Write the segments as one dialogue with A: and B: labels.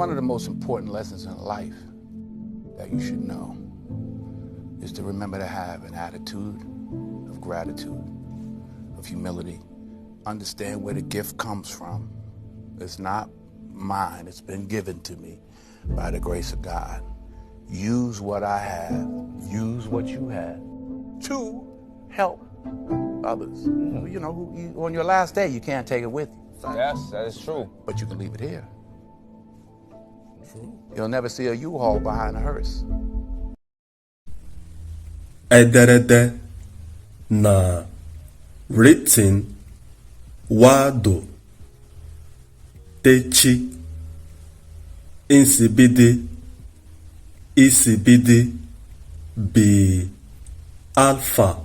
A: one of the most important lessons in life that you should know is to remember to have an attitude of gratitude, of humility. Understand where the gift comes from. It's not mine. It's been given to me by the grace of God. Use what I have. Use what you have to help others. You know, on your last day, you can't take it with you.
B: Yes, that is true.
A: But you can leave it here. You'll never see a U-Haul behind a hearse.
C: Ederede na written wado techi insibidi isibidi bi alpha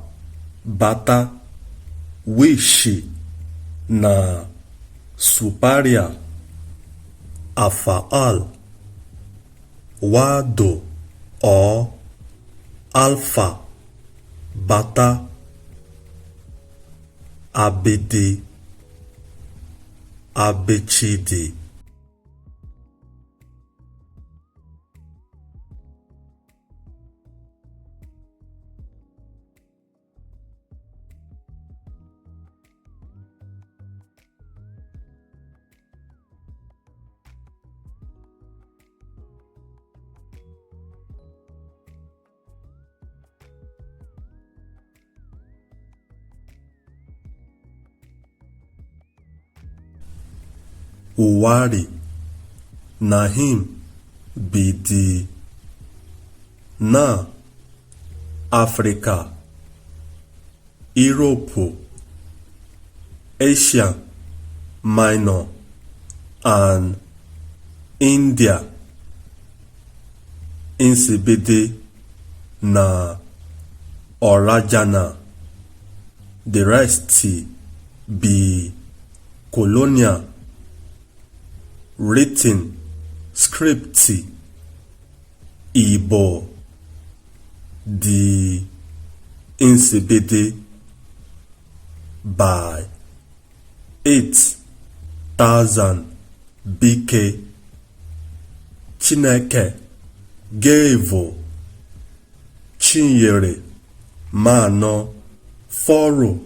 C: bata wishi na superior afaal wado or alpha bata abidi abechidi. Uwari na him bidi na Africa, Europe, Asia Minor, and India. Insibidi na Orajana. The rest be colonial. Written script Igbo the Insibidi by 8,000 BK. Chineke gave Chinyere Mano Foro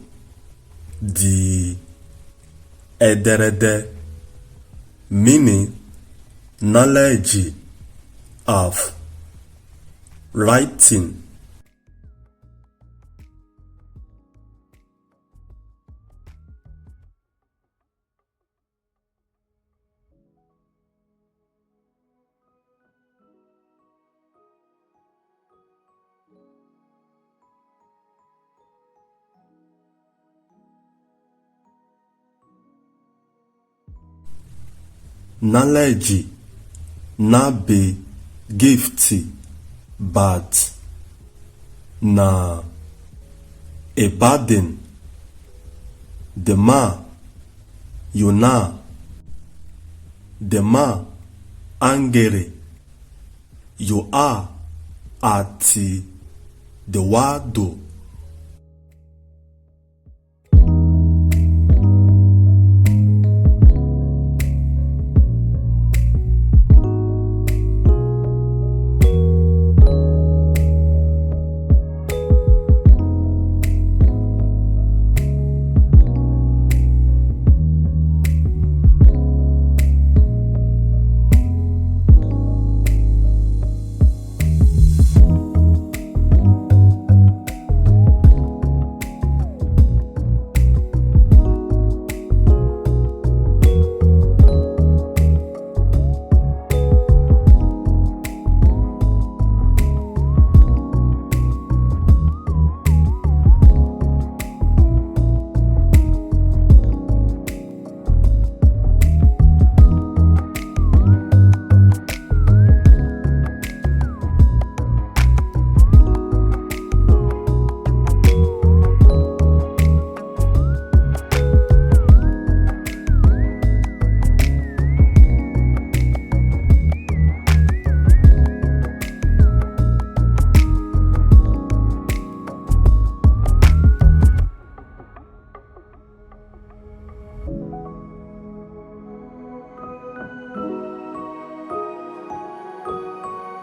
C: the Ederede, meaning knowledge of writing. Knowledge not be gift, but na a burden. The ma you na the ma angry you are at the wado.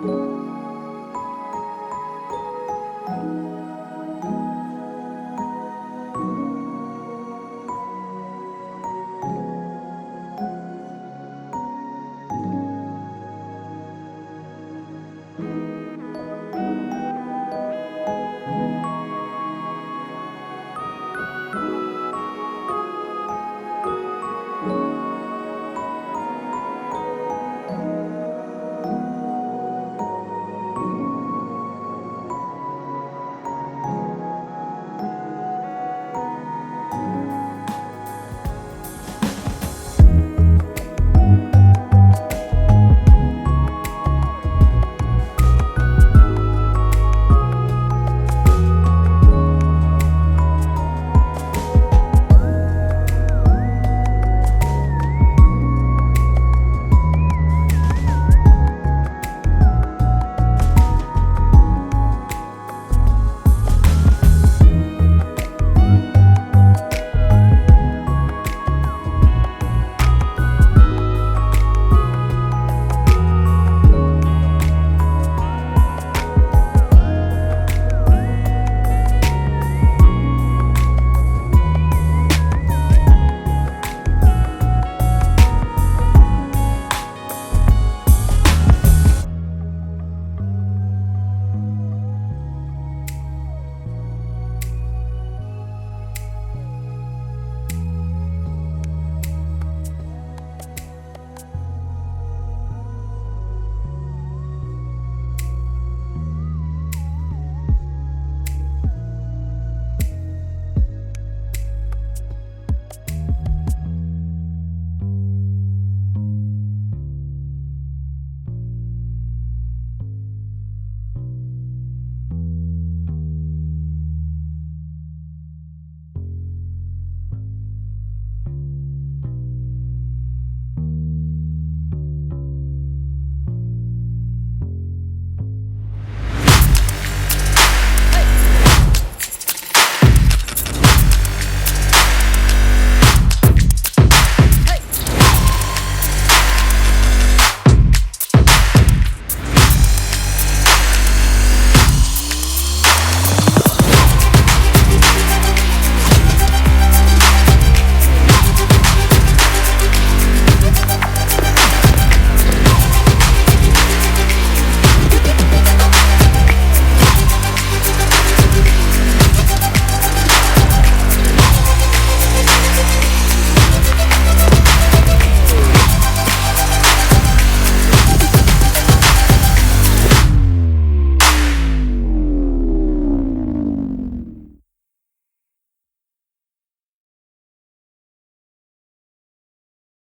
A: you.